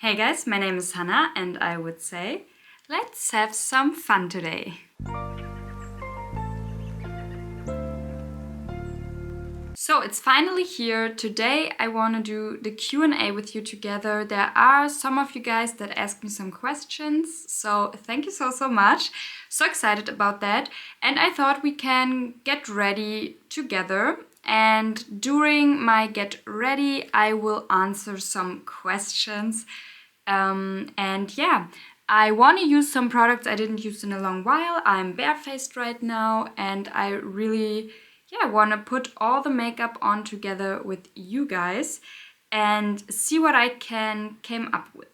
Hey guys, my name is Hannah and I would say, let's have some fun today. So it's finally here. Today I want to do the Q&A with you together. There are some of you guys that asked me some questions, so thank you so much. So excited about that. And I thought we can get ready together. And during my get ready, I will answer some questions. And yeah, I want to use some products I didn't use in a long while. I'm barefaced right now and I really want to put all the makeup on together with you guys and see what I came up with.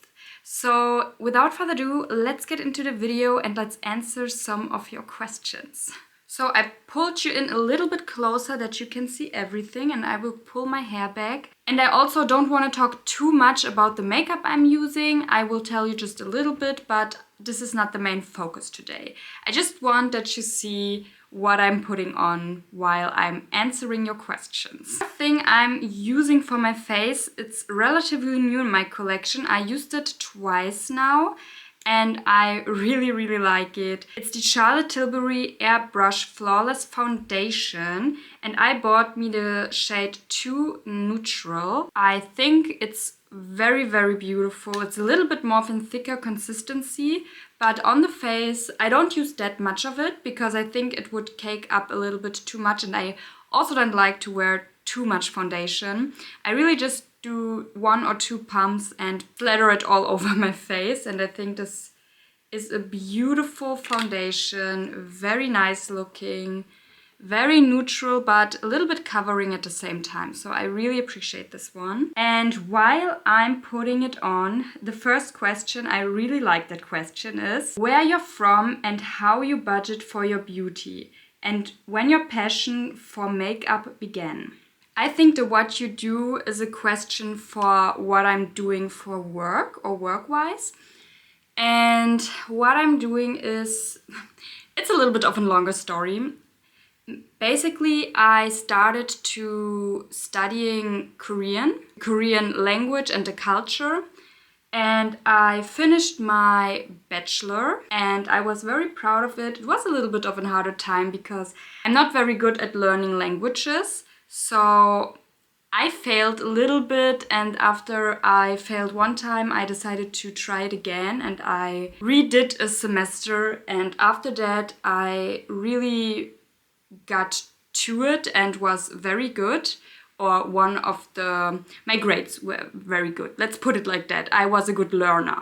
So without further ado, let's get into the video and let's answer some of your questions. So I pulled you in a little bit closer that you can see everything, and I will pull my hair back. And I also don't want to talk too much about the makeup I'm using. I will tell you just a little bit, but this is not the main focus today. I just want that you see what I'm putting on while I'm answering your questions. The thing I'm using for my face, it's relatively new in my collection. I used it twice now. And I really like it. It's the Charlotte Tilbury AIRBRUSH Flawless Foundation and I bought me the shade 2 Neutral. I think it's very beautiful. It's a little bit more of a thicker consistency, but on the face I don't use that much of it because I think it would cake up a little bit too much and I also don't like to wear too much foundation. I really just do 1 or 2 pumps and splatter it all over my face, and I think this is a beautiful foundation, very nice looking, very neutral but a little bit covering at the same time, so I really appreciate this one. And while I'm putting it on, the first question, I really like that question, is where you're from and how you budget for your beauty and when your passion for makeup began. I think the what you do is a question for what I'm doing for work or work-wise. And what I'm doing is, it's a little bit of a longer story. Basically, I started to studying Korean language and the culture. And I finished my bachelor and I was very proud of it. It was a little bit of a harder time because I'm not very good at learning languages. So I failed a little bit, and after I failed one time I decided to try it again and I redid a semester, and after that I really got to it and was very good, or my grades were very good. Let's put it like that. I was a good learner.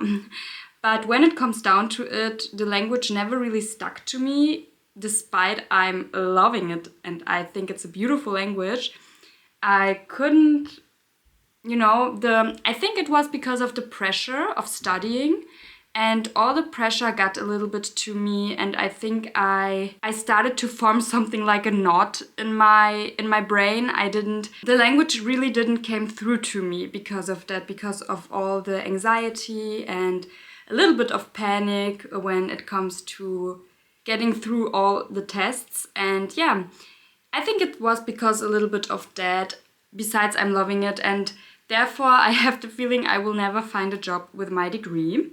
But when it comes down to it, the language never really stuck to me. Despite I'm loving it and I think it's a beautiful language, I couldn't, I think it was because of the pressure of studying, and all the pressure got a little bit to me, and I think I started to form something like a knot in my brain. The language really didn't came through to me because of that, because of all the anxiety and a little bit of panic when it comes to getting through all the tests. And yeah, I think it was because a little bit of that. Besides, I'm loving it, and therefore I have the feeling I will never find a job with my degree.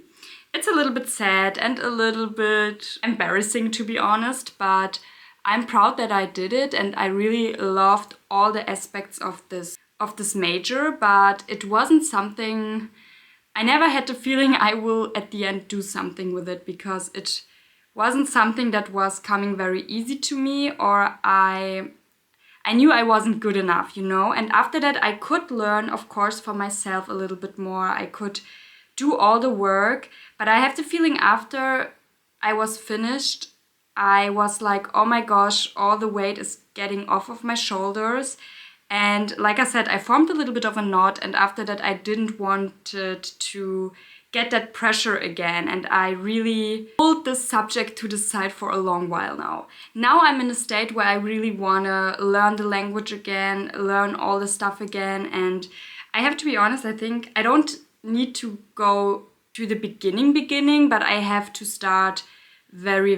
It's a little bit sad and a little bit embarrassing, to be honest, but I'm proud that I did it and I really loved all the aspects of this major, but it wasn't something, I never had the feeling I will at the end do something with it because it wasn't something that was coming very easy to me, or I knew I wasn't good enough, And after that I could learn, of course, for myself a little bit more. I could do all the work, but I have the feeling after I was finished, I was like, oh my gosh, all the weight is getting off of my shoulders. And like I said, I formed a little bit of a knot, and after that I didn't want it to get that pressure again, and I really pulled this subject to the side for a long while now. Now I'm in a state where I really want to learn the language again, learn all the stuff again, and I have to be honest, I think I don't need to go to the beginning, but I have to start very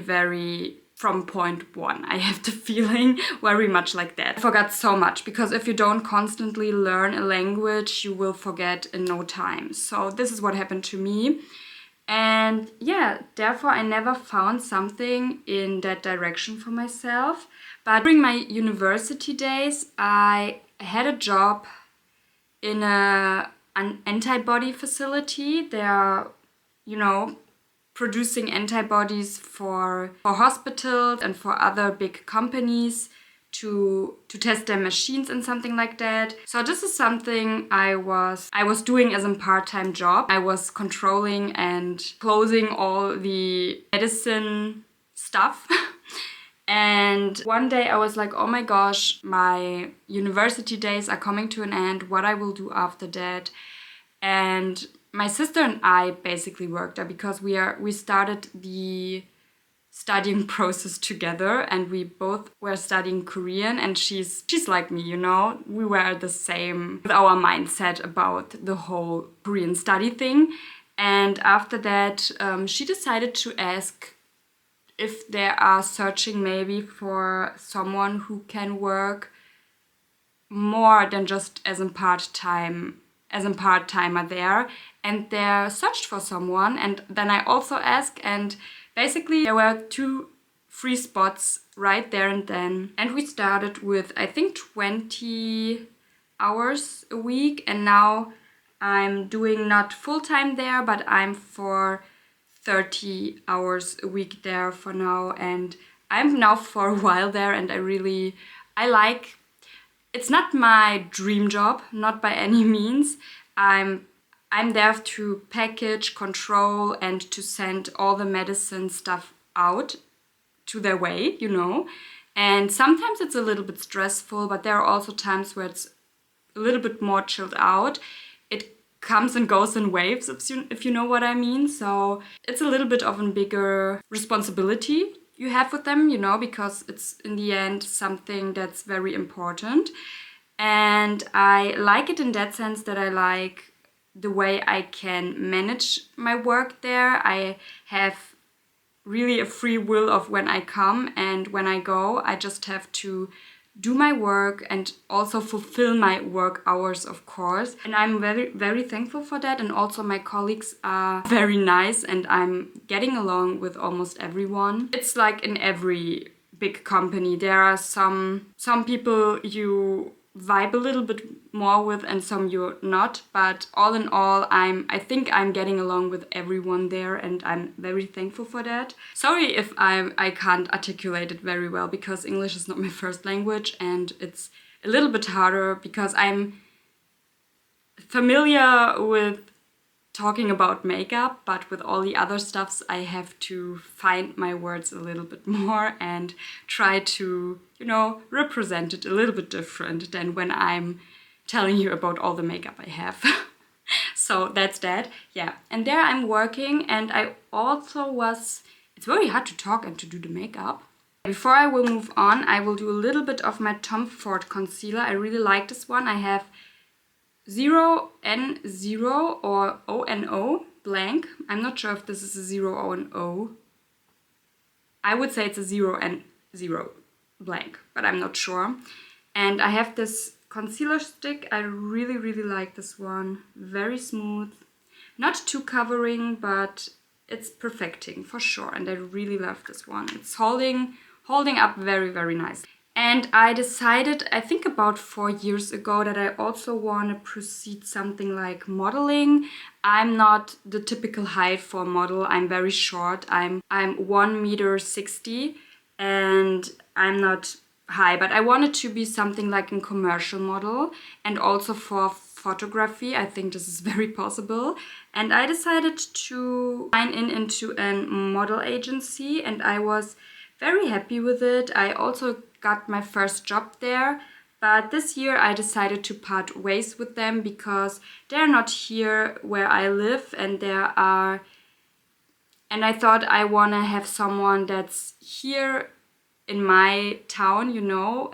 from point one. I have the feeling very much like that. I forgot so much because if you don't constantly learn a language, you will forget in no time. So this is what happened to me. And yeah, therefore I never found something in that direction for myself. But during my university days, I had a job in an antibody facility. They are, producing antibodies for hospitals and for other big companies to test their machines and something like that. So this is something I was doing as a part-time job. I was controlling and closing all the medicine stuff. And one day I was like, oh my gosh, my university days are coming to an end. What I will do after that. And my sister and I basically worked there because we started the studying process together, and we both were studying Korean, and she's like me, we were the same with our mindset about the whole Korean study thing. And after that, she decided to ask if they are searching maybe for someone who can work more than just as a part-timer there. And they searched for someone, and then I also asked, and basically there were 2 free spots right there and then. And we started with, I think, 20 hours a week, and now I'm doing not full-time there, but I'm for 30 hours a week there for now. And I'm now for a while there, and I like, it's not my dream job, not by any means. I'm there to package, control, and to send all the medicine stuff out to their way, And sometimes it's a little bit stressful, but there are also times where it's a little bit more chilled out. It comes and goes in waves, if you know what I mean. So it's a little bit of a bigger responsibility you have with them, because it's in the end something that's very important. And I like it in that sense that I like the way I can manage my work there. I have really a free will of when I come and when I go. I just have to do my work and also fulfill my work hours, of course. And I'm very, very thankful for that. And also my colleagues are very nice, and I'm getting along with almost everyone. It's like in every big company, there are some people you vibe a little bit more with and some you're not, but all in all, I think I'm getting along with everyone there, and I'm very thankful for that. Sorry if I can't articulate it very well, because English is not my first language, and it's a little bit harder because I'm familiar with talking about makeup, but with all the other stuffs I have to find my words a little bit more and try to, represent it a little bit different than when I'm telling you about all the makeup I have. So that's that. Yeah, and there I'm working, and I also it's very hard to talk and to do the makeup. Before I will move on, I will do a little bit of my Tom Ford concealer. I really like this one. I have 0N0 or ONO blank. I'm not sure if this is a 0 or an O. I would say it's a 0N0 blank, but I'm not sure. And I have this concealer stick. I really, really like this one. Very smooth. Not too covering, but it's perfecting for sure. And I really love this one. It's holding up very, very nice. And I decided, I think about 4 years ago, that I also want to proceed something like modeling. I'm not the typical height for a model. I'm very short. I'm 1.60 m, and I'm not high, but I wanted to be something like a commercial model, and also for photography. I think this is very possible. And I decided to sign into a model agency, and I was very happy with it. I also got my first job there, but this year I decided to part ways with them because they're not here where I live, and I thought I want to have someone that's here in my town,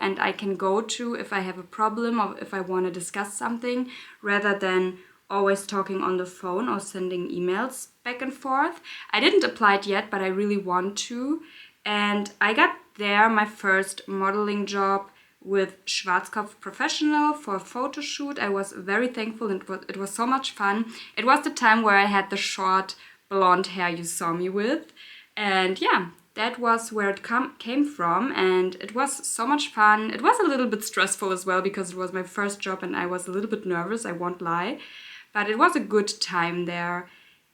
and I can go to if I have a problem or if I want to discuss something, rather than always talking on the phone or sending emails back and forth. I didn't apply it yet, but I really want to. And I got there my first modeling job with Schwarzkopf Professional for a photo shoot. I was very thankful and it was so much fun. It was the time where I had the short blonde hair you saw me with. And yeah, that was where it came from, and it was so much fun. It was a little bit stressful as well because it was my first job and I was a little bit nervous, I won't lie. But it was a good time there.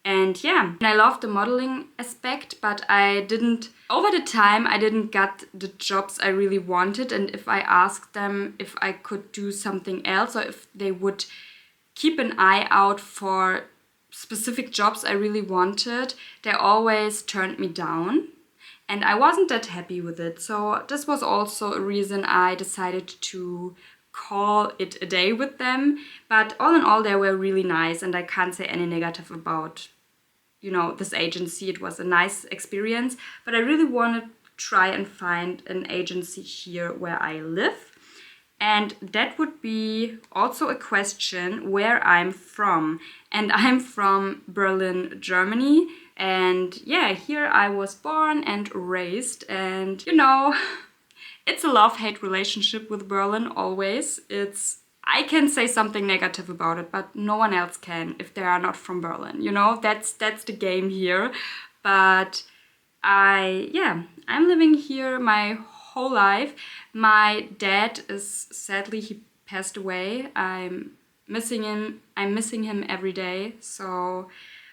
And yeah, and I loved the modeling aspect, but over the time, I didn't get the jobs I really wanted. And if I asked them if I could do something else or if they would keep an eye out for specific jobs I really wanted, they always turned me down. And I wasn't that happy with it. So this was also a reason I decided to call it a day with them. But all in all, they were really nice, and I can't say any negative about, this agency. It was a nice experience, but I really want to try and find an agency here where I live. And that would be also a question where I'm from. And I'm from Berlin, Germany. And yeah, here I was born and raised. And it's a love-hate relationship with Berlin always. I can say something negative about it, but no one else can if they are not from Berlin. That's the game here. But I'm living here my whole life. My dad he passed away. I'm missing him every day.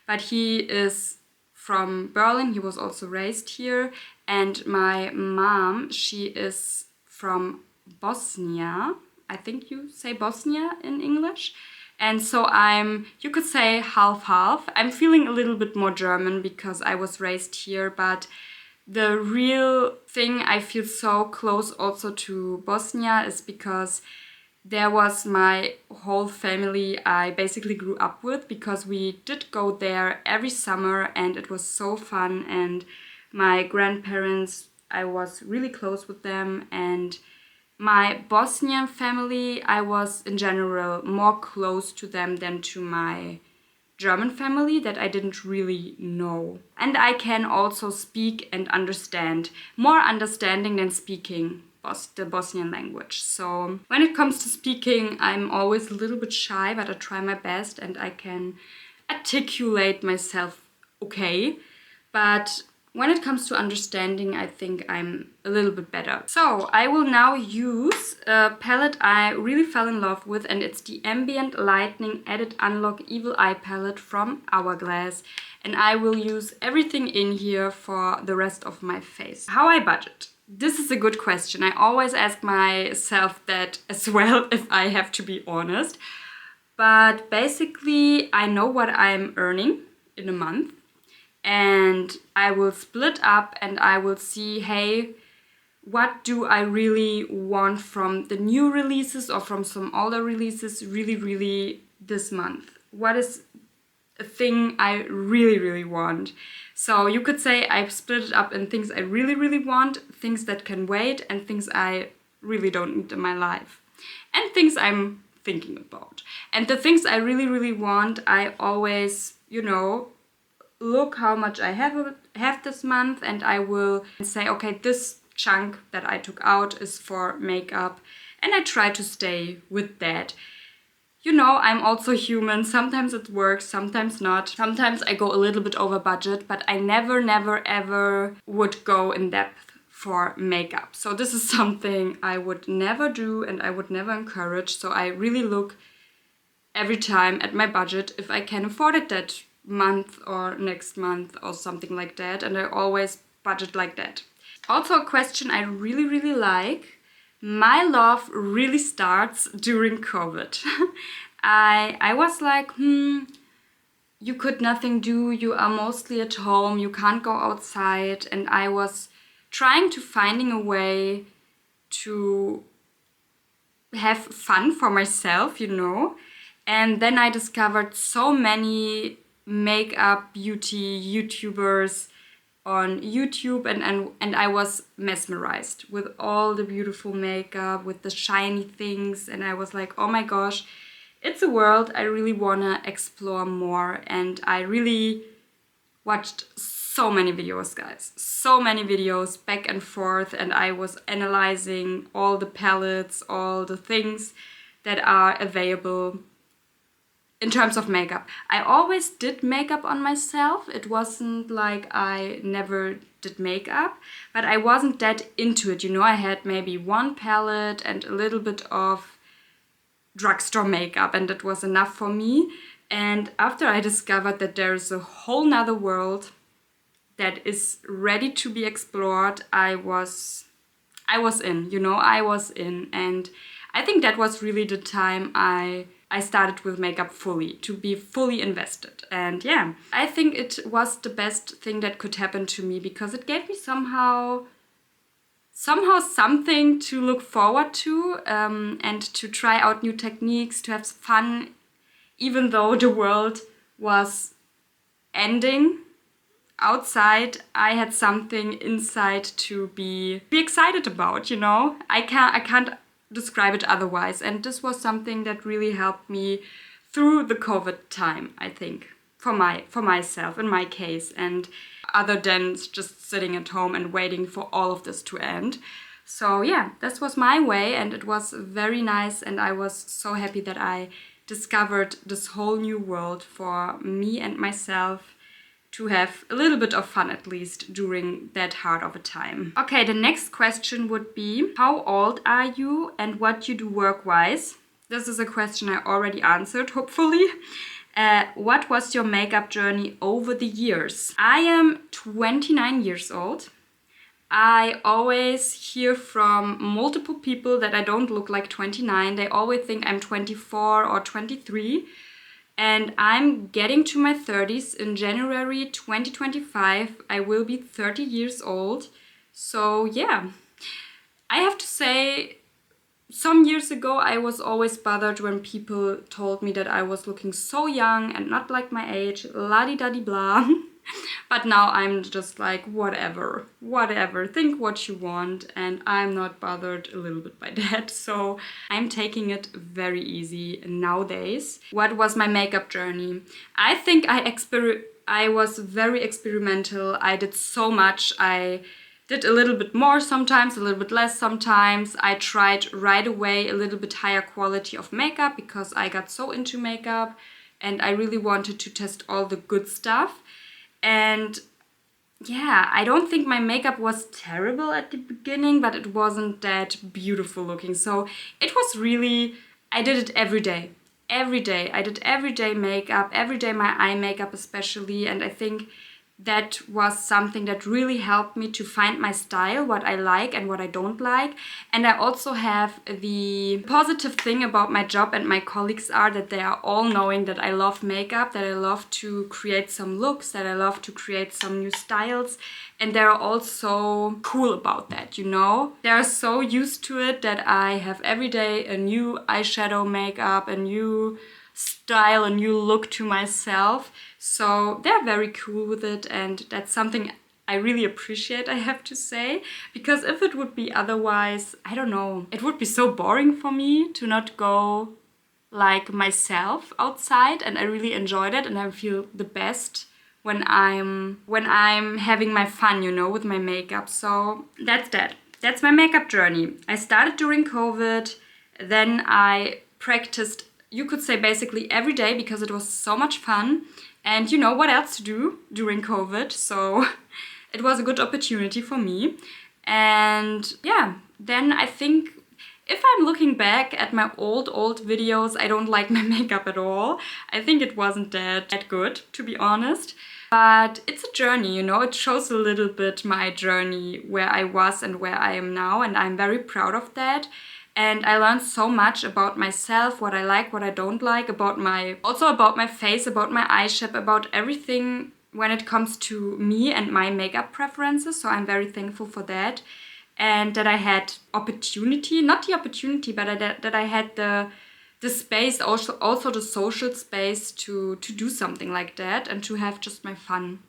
But he is from Berlin. He was also raised here. And my mom, she is from Bosnia. I think you say Bosnia in English. And so you could say half-half. I'm feeling a little bit more German because I was raised here, but the real thing I feel so close also to Bosnia is because there was my whole family I basically grew up with, because we did go there every summer and it was so fun. And my grandparents, I was really close with them, and my Bosnian family, I was in general more close to them than to my German family that I didn't really know. And I can also speak and understand, more understanding than speaking the Bosnian language. So when it comes to speaking, I'm always a little bit shy, but I try my best and I can articulate myself okay. But when it comes to understanding, I think I'm a little bit better. So I will now use a palette I really fell in love with, and it's the Ambient Lightning Edit Unlock Evil Eye palette from Hourglass. And I will use everything in here for the rest of my face. How I budget? This is a good question. I always ask myself that as well, if I have to be honest. But basically, I know what I'm earning in a month. And I will split up and I will see, hey, what do I really want from the new releases or from some older releases really this month? What is a thing I really want? So you could say I've split it up in things I really want, things that can wait, and things I really don't need in my life, and things I'm thinking about. And the things I really want, I always, look how much I have this month, and I will say, okay, this chunk that I took out is for makeup, and I try to stay with that. I'm also human. Sometimes it works, sometimes not. Sometimes I go a little bit over budget, but I never ever would go in depth for makeup. So this is something I would never do and I would never encourage. So I really look every time at my budget if I can afford it that month or next month or something like that, and I always budget like that. Also a question I really like. My love really starts during COVID. I was like, you could nothing do, you are mostly at home, you can't go outside, and I was trying to finding a way to have fun for myself, and then I discovered so many makeup beauty YouTubers on YouTube, and I was mesmerized with all the beautiful makeup, with the shiny things, and I was like, oh my gosh, it's a world I really wanna explore more. And I really watched so many videos, guys. So many videos back and forth, and I was analyzing all the palettes, all the things that are available in terms of makeup. I always did makeup on myself. It wasn't like I never did makeup, but I wasn't that into it. You know, I had maybe one palette and a little bit of drugstore makeup, and that was enough for me. And after I discovered that there's a whole nother world that is ready to be explored, I was in, you know, I was in. And I think that was really the time I started with makeup fully, to be fully invested. And yeah, I think it was the best thing that could happen to me, because it gave me somehow something to look forward to, and to try out new techniques, to have fun, even though the world was ending outside. I had something inside to be excited about, you know. I can't describe it otherwise, and this was something that really helped me through the COVID time, I think, for myself, in my case, and other than just sitting at home and waiting for all of this to end. So yeah, this was my way, and it was very nice, and I was so happy that I discovered this whole new world for me and myself, to have a little bit of fun, at least during that hard of a time. Okay, the next question would be, how old are you and what you do work-wise? This is a question I already answered, hopefully. What was your makeup journey over the years? I am 29 years old. I always hear from multiple people that I don't look like 29. They always think I'm 24 or 23. And I'm getting to my 30s in January 2025. I will be 30 years old. So yeah, I have to say, some years ago I was always bothered when people told me that I was looking so young and not like my age, la-di-da-di-blah. But now I'm just like, whatever, think what you want, and I'm not bothered a little bit by that. So I'm taking it very easy nowadays. What was my makeup journey? I think I was very experimental. I did so much. I did a little bit more sometimes, a little bit less sometimes. I tried right away a little bit higher quality of makeup because I got so into makeup and I really wanted to test all the good stuff. And yeah, I don't think my makeup was terrible at the beginning, but it wasn't that beautiful looking. So it was really, I did it every day. Every day. I did everyday makeup, every day my eye makeup especially. And I think that was something that really helped me to find my style, what I like and what I don't like. And I also have the positive thing about my job and my colleagues are that they are all knowing that I love makeup, that I love to create some looks, that I love to create some new styles. And they're all so cool about that, you know? They're so used to it that I have every day a new eyeshadow makeup, a new style, a new look to myself. So they're very cool with it, and that's something I really appreciate, I have to say, because if it would be otherwise, I don't know, it would be so boring for me to not go like myself outside, and I really enjoy that and I feel the best when I'm having my fun, you know, with my makeup. So that's that. That's my makeup journey. I started during COVID, then I practiced, you could say, basically every day because it was so much fun. And you know what else to do during COVID, so it was a good opportunity for me. And yeah, then I think if I'm looking back at my old videos, I don't like my makeup at all. I think it wasn't that good, to be honest. But it's a journey, you know, it shows a little bit my journey, where I was and where I am now, and I'm very proud of that. And I learned so much about myself, what I like, what I don't like, also about my face, about my eye shape, about everything when it comes to me and my makeup preferences. So I'm very thankful for that. And that I had opportunity, not the opportunity, but that I had the space, also the social space to do something like that and to have just my fun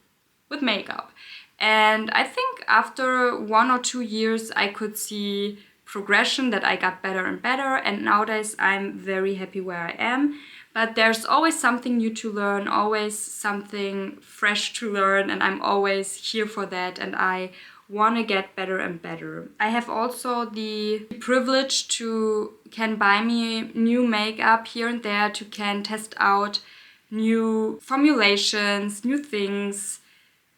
with makeup. And I think after 1 or 2 years, I could see progression, that I got better and better, and nowadays I'm very happy where I am. But there's always something new to learn, always something fresh to learn, and I'm always here for that, and I want to get better and better. I have also the privilege to can buy me new makeup here and there, to can test out new formulations, new things,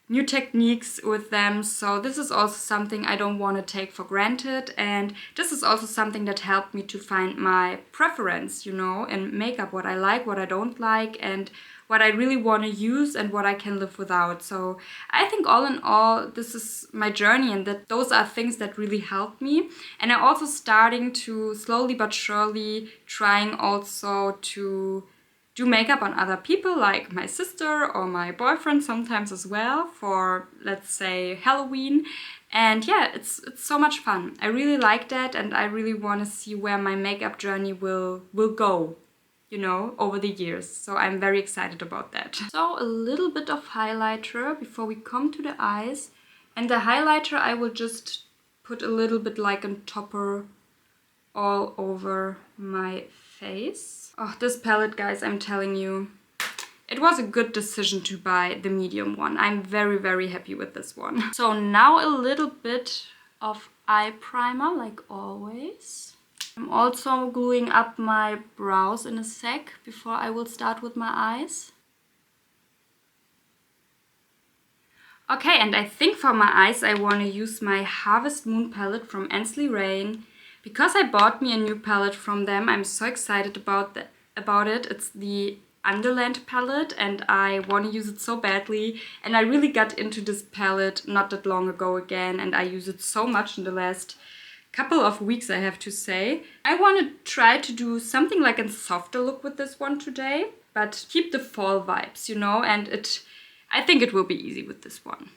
new techniques with them. So this is also something I don't want to take for granted, and this is also something that helped me to find my preference, you know, in makeup, what I like, what I don't like, and what I really want to use and what I can live without. So I think all in all, this is my journey, and that those are things that really helped me. And I'm also starting to slowly but surely trying also to do makeup on other people, like my sister or my boyfriend sometimes as well, for, let's say, Halloween. And yeah, it's so much fun. I really like that, and I really want to see where my makeup journey will go, you know, over the years. So I'm very excited about that. So a little bit of highlighter before we come to the eyes. And the highlighter I will just put a little bit like a topper all over my face. Oh, this palette, guys, I'm telling you, it was a good decision to buy the medium one. I'm very, very happy with this one. So now a little bit of eye primer, like always. I'm also gluing up my brows in a sec before I will start with my eyes. Okay, and I think for my eyes I want to use my Harvest Moon palette from Ansley Rain. Because I bought me a new palette from them, I'm so excited about it. It's the Underland palette, and I want to use it so badly. And I really got into this palette not that long ago again, and I use it so much in the last couple of weeks, I have to say. I want to try to do something like a softer look with this one today, but keep the fall vibes, you know, and I think it will be easy with this one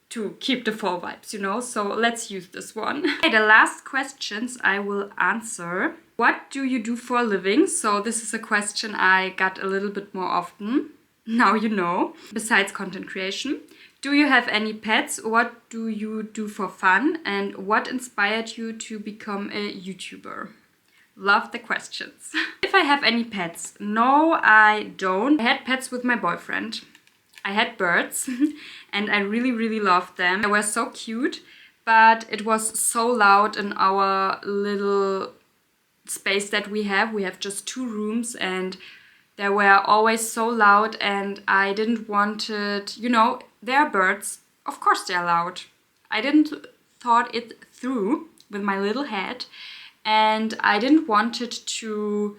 to keep the fall vibes, you know, so let's use this one. Okay, the last questions I will answer. What do you do for a living? So this is a question I got a little bit more often. Now you know. Besides content creation. Do you have any pets? What do you do for fun? And what inspired you to become a YouTuber? Love the questions. If I have any pets? No, I don't. I had pets with my boyfriend. I had birds and I really, really loved them. They were so cute, but it was so loud in our little space that we have. We have just 2 rooms, and they were always so loud, and I didn't want it, you know, they're birds. Of course they're loud. I didn't thought it through with my little head, and I didn't want it to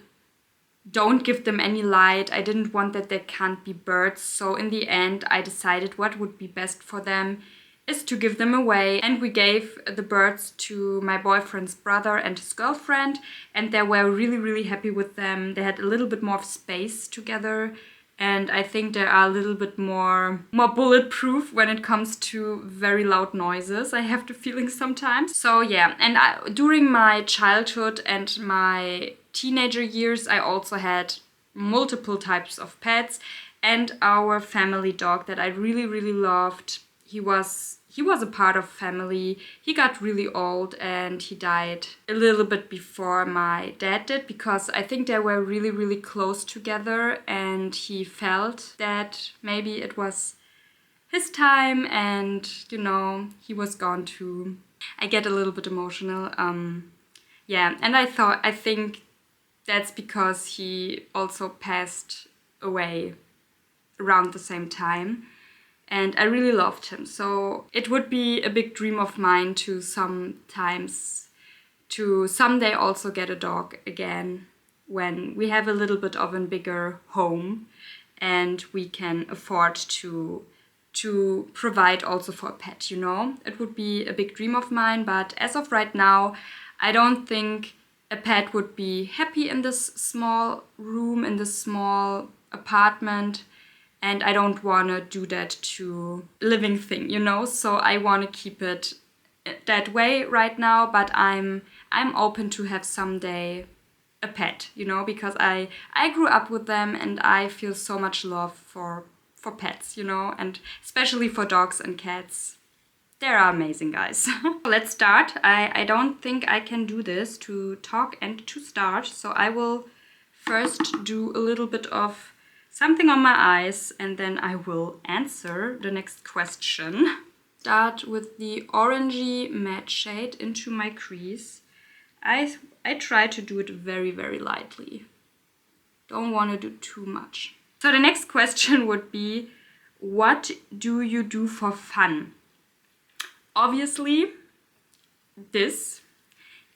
don't give them any light. I didn't want that they can't be birds. So in the end, I decided what would be best for them is to give them away. And we gave the birds to my boyfriend's brother and his girlfriend. And they were really, really happy with them. They had a little bit more of space together. And I think they are a little bit more bulletproof when it comes to very loud noises. I have the feeling sometimes. So yeah, and during my childhood and my teenager years, I also had multiple types of pets, and our family dog that I really, really loved. He was a part of family. He got really old and he died a little bit before my dad did, because I think they were really, really close together, and he felt that maybe it was his time, and you know, he was gone too. I get a little bit emotional. Yeah, and I think that's because he also passed away around the same time. And I really loved him. So it would be a big dream of mine to someday also get a dog again, when we have a little bit of a bigger home and we can afford to provide also for a pet, you know. It would be a big dream of mine, but as of right now, I don't think a pet would be happy in this small room, in this small apartment. And I don't want to do that to a living thing, you know? So I want to keep it that way right now, but I'm open to have someday a pet, you know, because I grew up with them and I feel so much love for pets, you know, and especially for dogs and cats. They are amazing, guys. Let's start. I don't think I can do this to talk and to start, so I will first do a little bit of something on my eyes and then I will answer the next question. Start with the orangey matte shade into my crease. I try to do it very, very lightly. Don't want to do too much. So the next question would be, what do you do for fun? Obviously, this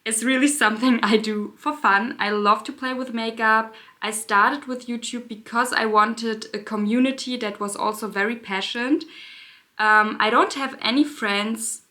is really something I do for fun. I love to play with makeup. I started with YouTube because I wanted a community that was also very passionate. I don't have any friends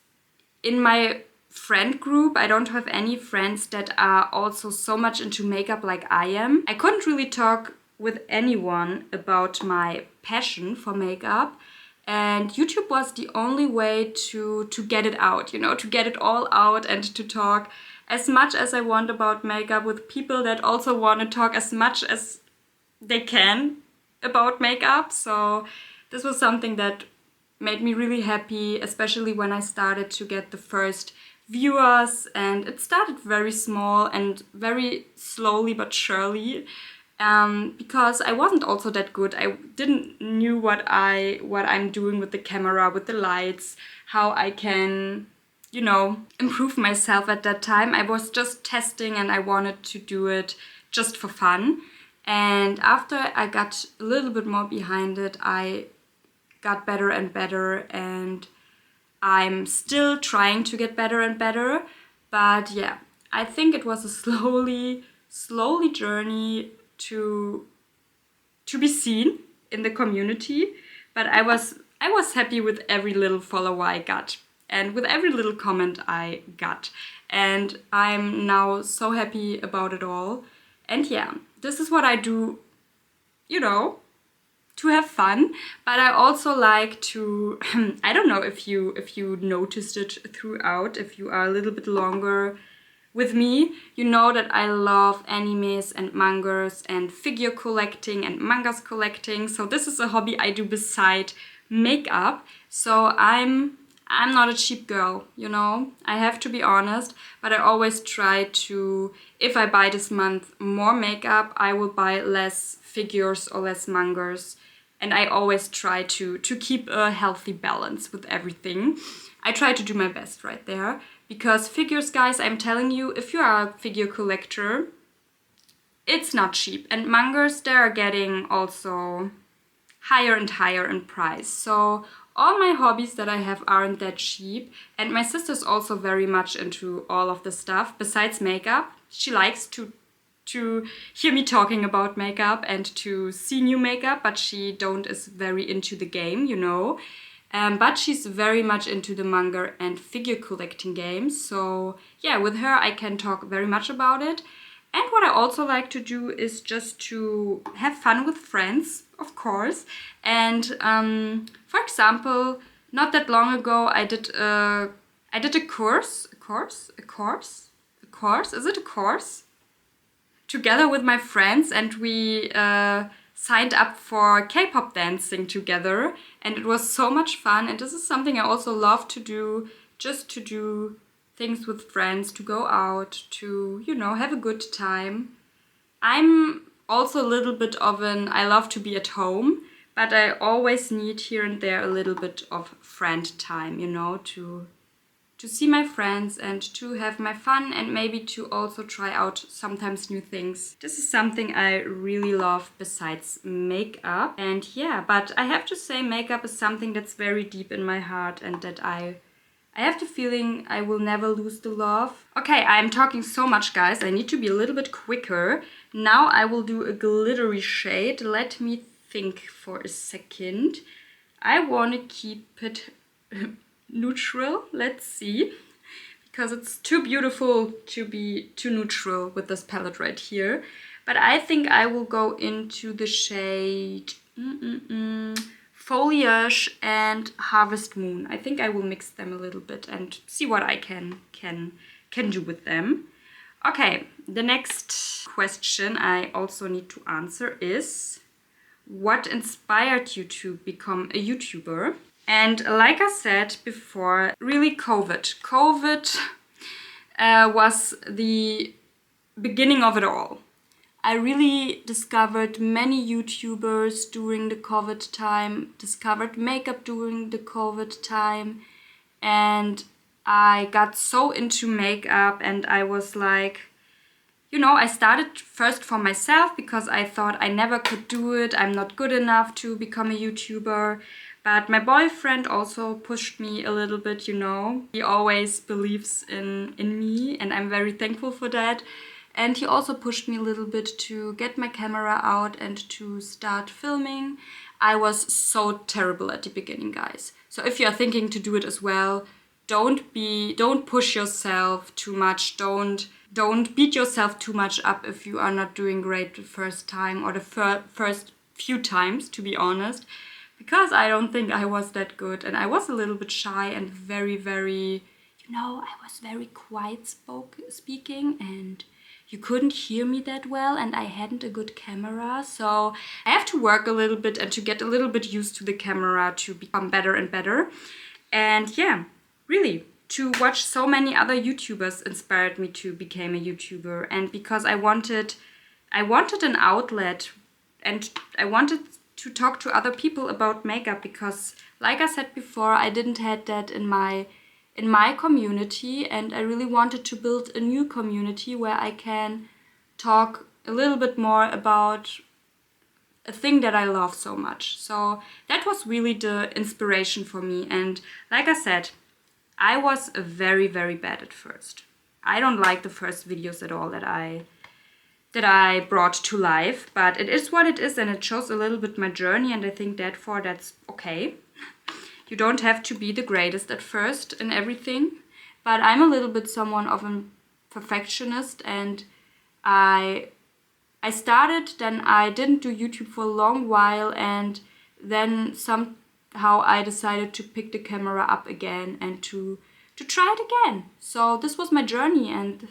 in my friend group. I don't have any friends that are also so much into makeup like I am. I couldn't really talk with anyone about my passion for makeup, and YouTube was the only way to get it out, you know, to get it all out and to talk as much as I want about makeup with people that also want to talk as much as they can about makeup. So this was something that made me really happy, especially when I started to get the first viewers, and it started very small and very slowly but surely, because I wasn't also that good. I didn't knew what I'm doing with the camera, with the lights, how I can, you know, improve myself at that time. I was just testing and I wanted to do it just for fun. And after I got a little bit more behind it, I got better and better, and I'm still trying to get better and better. But yeah, I think it was a slowly journey to be seen in the community. But I was happy with every little follower I got and with every little comment I got. And I'm now so happy about it all. And yeah, this is what I do, you know, to have fun. But I also like to, I don't know if you noticed it throughout, if you are a little bit longer with me, you know that I love animes and mangas and figure collecting and mangas collecting. So this is a hobby I do beside makeup. So I'm not a cheap girl, you know, I have to be honest, but I always try to, if I buy this month more makeup, I will buy less figures or less mangas. And I always try to keep a healthy balance with everything. I try to do my best right there. Because figures, guys, I'm telling you, if you are a figure collector, it's not cheap. And mangas, they are getting also higher and higher in price. So all my hobbies that I have aren't that cheap. And my sister's also very much into all of the stuff besides makeup. She likes to hear me talking about makeup and to see new makeup, but she is very into the game, you know. But she's very much into the manga and figure collecting games. So yeah, with her I can talk very much about it. And what I also like to do is just to have fun with friends, of course. And for example, not that long ago I did a course? Is it a course? Together with my friends, and we signed up for K-pop dancing together, and it was so much fun. And this is something I also love to do, just to do things with friends, to go out, to, you know, have a good time. I'm also a little bit of I love to be at home, but I always need here and there a little bit of friend time, you know, to see my friends and to have my fun, and maybe to also try out sometimes new things. This is something I really love besides makeup. And yeah, but I have to say makeup is something that's very deep in my heart, and that I have the feeling I will never lose the love. Okay, I'm talking so much, guys. I need to be a little bit quicker. Now I will do a glittery shade. Let me think for a second. I want to keep it neutral. Let's see, because it's too beautiful to be too neutral with this palette right here. But I think I will go into the shade Foliage and Harvest Moon. I think I will mix them a little bit and see what I can do with them. Okay, the next question I also need to answer is, what inspired you to become a YouTuber? And like I said before, really COVID. COVID was the beginning of it all. I really discovered many YouTubers during the COVID time, discovered makeup during the COVID time, and I got so into makeup, and I was like, you know, I started first for myself because I thought I never could do it. I'm not good enough to become a YouTuber. But my boyfriend also pushed me a little bit, you know. He always believes in me, and I'm very thankful for that. And he also pushed me a little bit to get my camera out and to start filming. I was so terrible at the beginning, guys. So if you're thinking to do it as well, don't push yourself too much. Don't beat yourself too much up if you are not doing great the first time or the first few times, to be honest. Because I don't think I was that good, and I was a little bit shy and very, very, you know, I was very quiet speaking, and you couldn't hear me that well, and I hadn't a good camera. So I have to work a little bit and to get a little bit used to the camera to become better and better. And yeah, really, to watch so many other YouTubers inspired me to become a YouTuber. And because I wanted an outlet, and I wanted to talk to other people about makeup, because like I said before, I didn't have that in my community, and I really wanted to build a new community where I can talk a little bit more about a thing that I love so much. So that was really the inspiration for me. And like I said, I was very, very bad at first. I don't like the first videos at all that I brought to life, but it is what it is, and it shows a little bit my journey, and I think therefore that's okay. You don't have to be the greatest at first in everything, but I'm a little bit someone of a perfectionist, and I started, then I didn't do YouTube for a long while, and then somehow I decided to pick the camera up again and to try it again. So this was my journey, and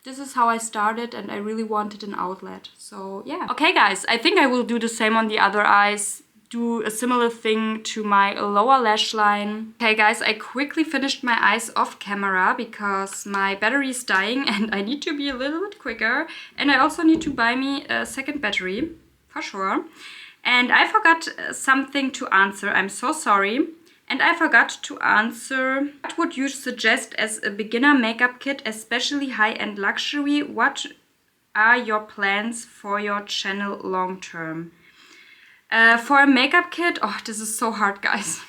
this is how I started, and I really wanted an outlet. So yeah. Okay guys, I think I will do the same on the other eyes, do a similar thing to my lower lash line. Okay guys, I quickly finished my eyes off camera because my battery is dying and I need to be a little bit quicker. And I also need to buy me a second battery, for sure. And I forgot something to answer, I'm so sorry. And I forgot to answer, what would you suggest as a beginner makeup kit, especially high-end luxury? What are your plans for your channel long term? For a makeup kit, oh, this is so hard, guys.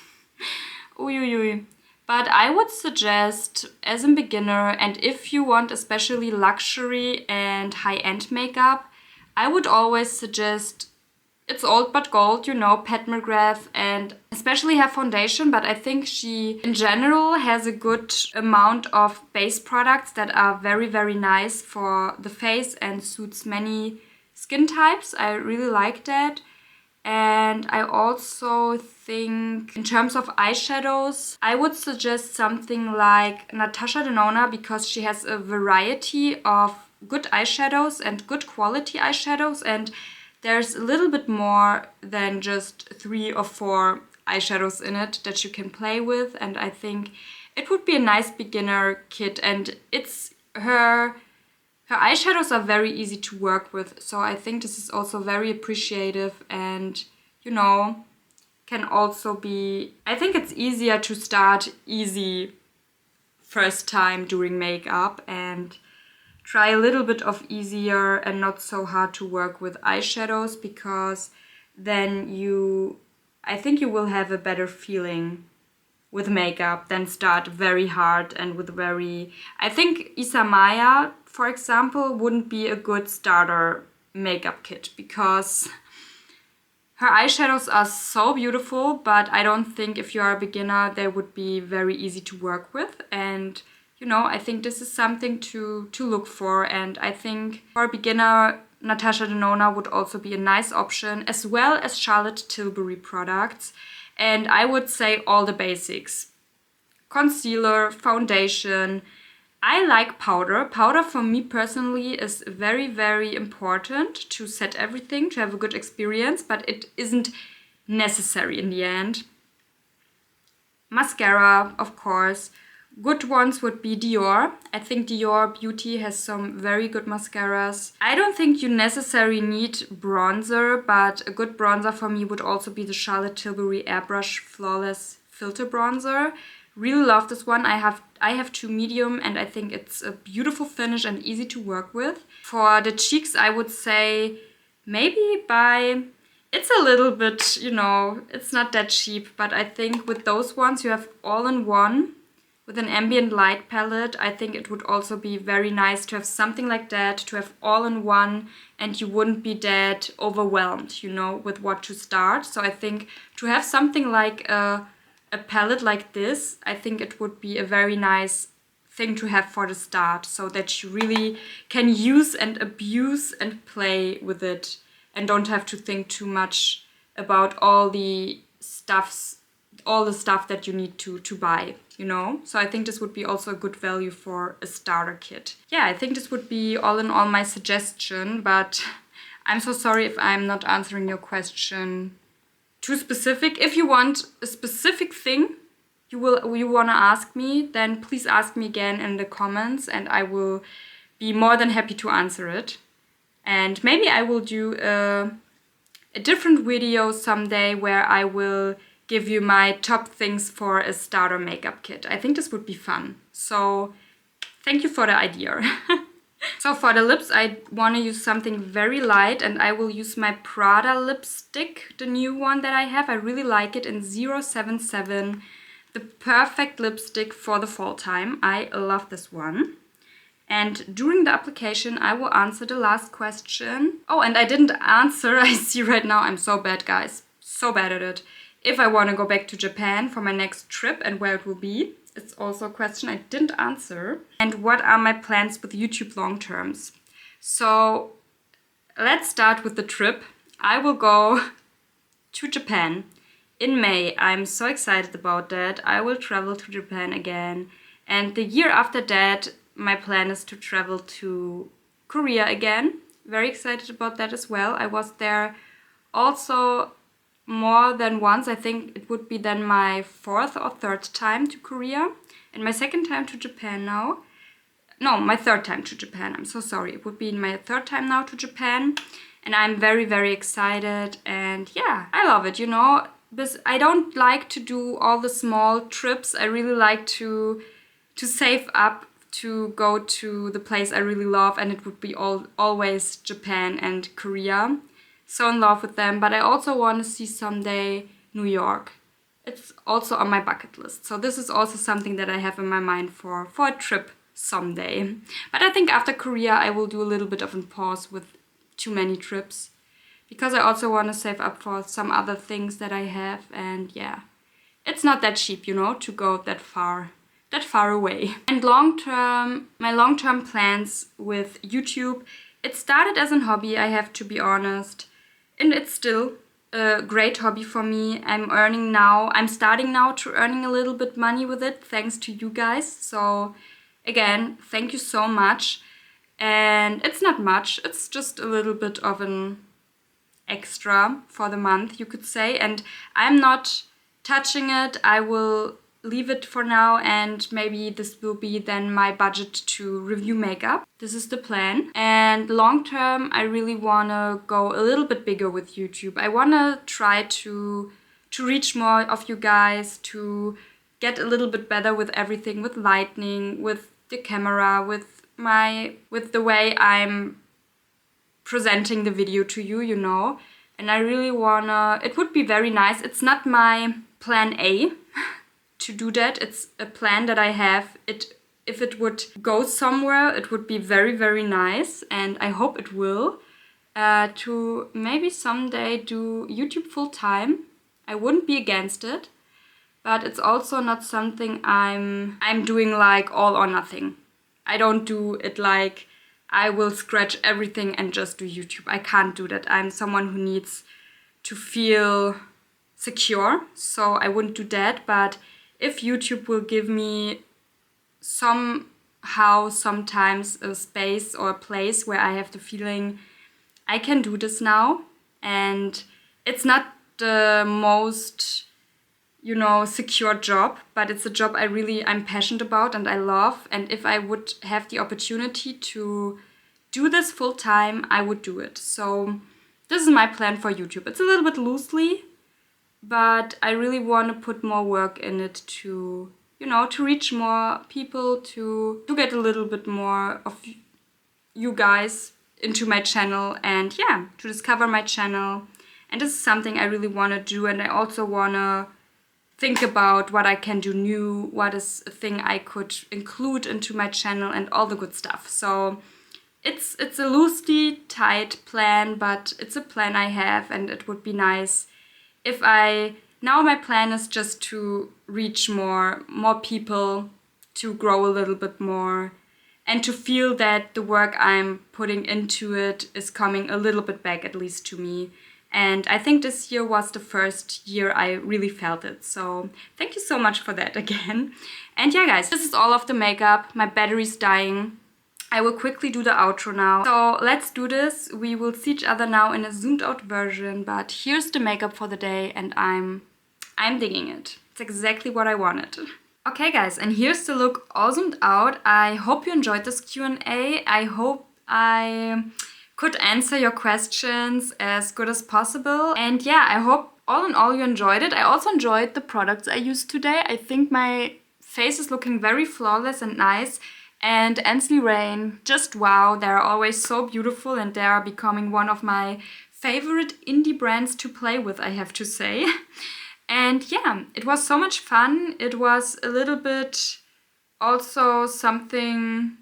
But I would suggest, as a beginner, and if you want especially luxury and high-end makeup, I would always suggest It's Old But Gold, you know, Pat McGrath, and especially her foundation, but I think she, in general, has a good amount of base products that are very, very nice for the face and suits many skin types. I really like that. And I also think, in terms of eyeshadows, I would suggest something like Natasha Denona, because she has a variety of good eyeshadows and good quality eyeshadows, and there's a little bit more than just 3 or 4 eyeshadows in it that you can play with, and I think it would be a nice beginner kit, and her eyeshadows are very easy to work with, so I think this is also very appreciative, and you know, can also be, I think it's easier to start easy first time doing makeup and try a little bit of easier and not so hard to work with eyeshadows, because then I think you will have a better feeling with makeup than start very hard and with I think Issa Maya, for example, wouldn't be a good starter makeup kit because her eyeshadows are so beautiful, but I don't think if you are a beginner they would be very easy to work with, and you know, I think this is something to look for, and I think for a beginner, Natasha Denona would also be a nice option, as well as Charlotte Tilbury products. And I would say all the basics. Concealer, foundation. I like powder. Powder for me personally is very, very important to set everything, to have a good experience, but it isn't necessary in the end. Mascara, of course. Good ones would be Dior. I think Dior Beauty has some very good mascaras. I don't think you necessarily need bronzer, but a good bronzer for me would also be the Charlotte Tilbury AIRBRUSH Flawless Filter Bronzer. Really love this one. I have 2 medium and I think it's a beautiful finish and easy to work with. For the cheeks, I would say maybe it's a little bit, you know, it's not that cheap, but I think with those ones you have all-in-one. With an ambient light palette, I think it would also be very nice to have something like that, to have all-in-one, and you wouldn't be that overwhelmed, you know, with what to start. So I think to have something like a palette like this, I think it would be a very nice thing to have for the start, so that you really can use and abuse and play with it and don't have to think too much about all the stuff that you need to buy, you know? So I think this would be also a good value for a starter kit. Yeah, I think this would be all in all my suggestion, but I'm so sorry if I'm not answering your question too specific. If you want a specific thing you want to ask me, then please ask me again in the comments and I will be more than happy to answer it. And maybe I will do a different video someday where I will give you my top things for a starter makeup kit. I think this would be fun. So thank you for the idea. So for the lips, I want to use something very light and I will use my Prada lipstick, the new one that I have. I really like it in 077. The perfect lipstick for the fall time. I love this one. And during the application, I will answer the last question. Oh, and I didn't answer. I see right now I'm so bad, guys. So bad at it. If I want to go back to Japan for my next trip and where it will be. It's also a question I didn't answer. And what are my plans with YouTube long terms? So let's start with the trip. I will go to Japan in May. I'm so excited about that. I will travel to Japan again. And the year after that, my plan is to travel to Korea again. Very excited about that as well. I was there also more than once. I think it would be then my 4th or 3rd time to Korea and my 2nd time to Japan now. No, my 3rd time to Japan. I'm so sorry. It would be my 3rd time now to Japan and I'm very, very excited and yeah, I love it, you know. Because I don't like to do all the small trips. I really like to save up to go to the place I really love and it would be always Japan and Korea. So in love with them, but I also want to see someday New York. It's also on my bucket list. So this is also something that I have in my mind for a trip someday. But I think after Korea I will do a little bit of a pause with too many trips. Because I also want to save up for some other things that I have. And yeah, it's not that cheap, you know, to go that far away. And my long-term plans with YouTube, it started as a hobby, I have to be honest. And it's still a great hobby for me. I'm starting now to earning a little bit money with it, thanks to you guys. So again, thank you so much. And it's not much, it's just a little bit of an extra for the month, you could say. And I'm not touching it, I will leave it for now and maybe this will be then my budget to review makeup. This is the plan. And long term, I really want to go a little bit bigger with YouTube. I want to try to reach more of you guys, to get a little bit better with everything, with lighting, with the camera, with the way I'm presenting the video to you, you know. And I really wanna, it would be very nice. It's not my plan A to do that. It's a plan that I have. If it would go somewhere, it would be very, very nice. And I hope it will. To maybe someday do YouTube full time. I wouldn't be against it. But it's also not something I'm doing like all or nothing. I don't do it like I will scratch everything and just do YouTube. I can't do that. I'm someone who needs to feel secure, so I wouldn't do that. But if YouTube will give me somehow sometimes a space or a place where I have the feeling I can do this now, and it's not the most, secure job, but it's a job I'm passionate about and I love. And if I would have the opportunity to do this full time, I would do it. So this is my plan for YouTube. It's a little bit loosely, but I really want to put more work in it to, to reach more people, to get a little bit more of you guys into my channel and to discover my channel. And this is something I really want to do, and I also want to think about what I can do new, what is a thing I could include into my channel and all the good stuff. So it's a loosely tight plan, but it's a plan I have, and it would be nice if now my plan is just to reach more people, to grow a little bit more, and to feel that the work I'm putting into it is coming a little bit back, at least to me. And I think this year was the first year I really felt it. So thank you so much for that again. And yeah, guys, this is all of the makeup. My battery's dying. I will quickly do the outro now. So let's do this. We will see each other now in a zoomed out version. But here's the makeup for the day, and I'm digging it. It's exactly what I wanted. Okay, guys, and here's the look all zoomed out. I hope you enjoyed this Q&A. I hope I could answer your questions as good as possible. And yeah, I hope all in all you enjoyed it. I also enjoyed the products I used today. I think my face is looking very flawless and nice. And Ansley Rain, just wow, they're always so beautiful, and they are becoming one of my favorite indie brands to play with, I have to say. And yeah, it was so much fun. It was a little bit also something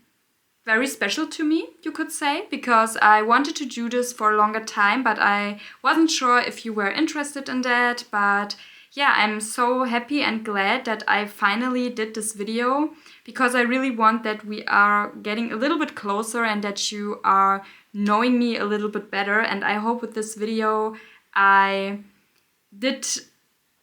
very special to me, you could say, because I wanted to do this for a longer time, but I wasn't sure if you were interested in that. But yeah, I'm so happy and glad that I finally did this video, because I really want that we are getting a little bit closer and that you are knowing me a little bit better. And I hope with this video I did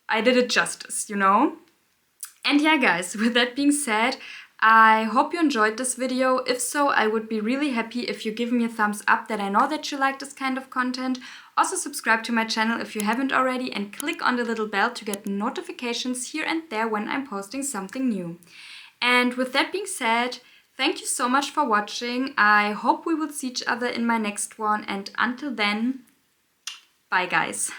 it justice, And yeah, guys, with that being said, I hope you enjoyed this video. If so, I would be really happy if you give me a thumbs up, that I know that you like this kind of content. Also subscribe to my channel if you haven't already, and click on the little bell to get notifications here and there when I'm posting something new. And with that being said, thank you so much for watching. I hope we will see each other in my next one, and until then, bye guys.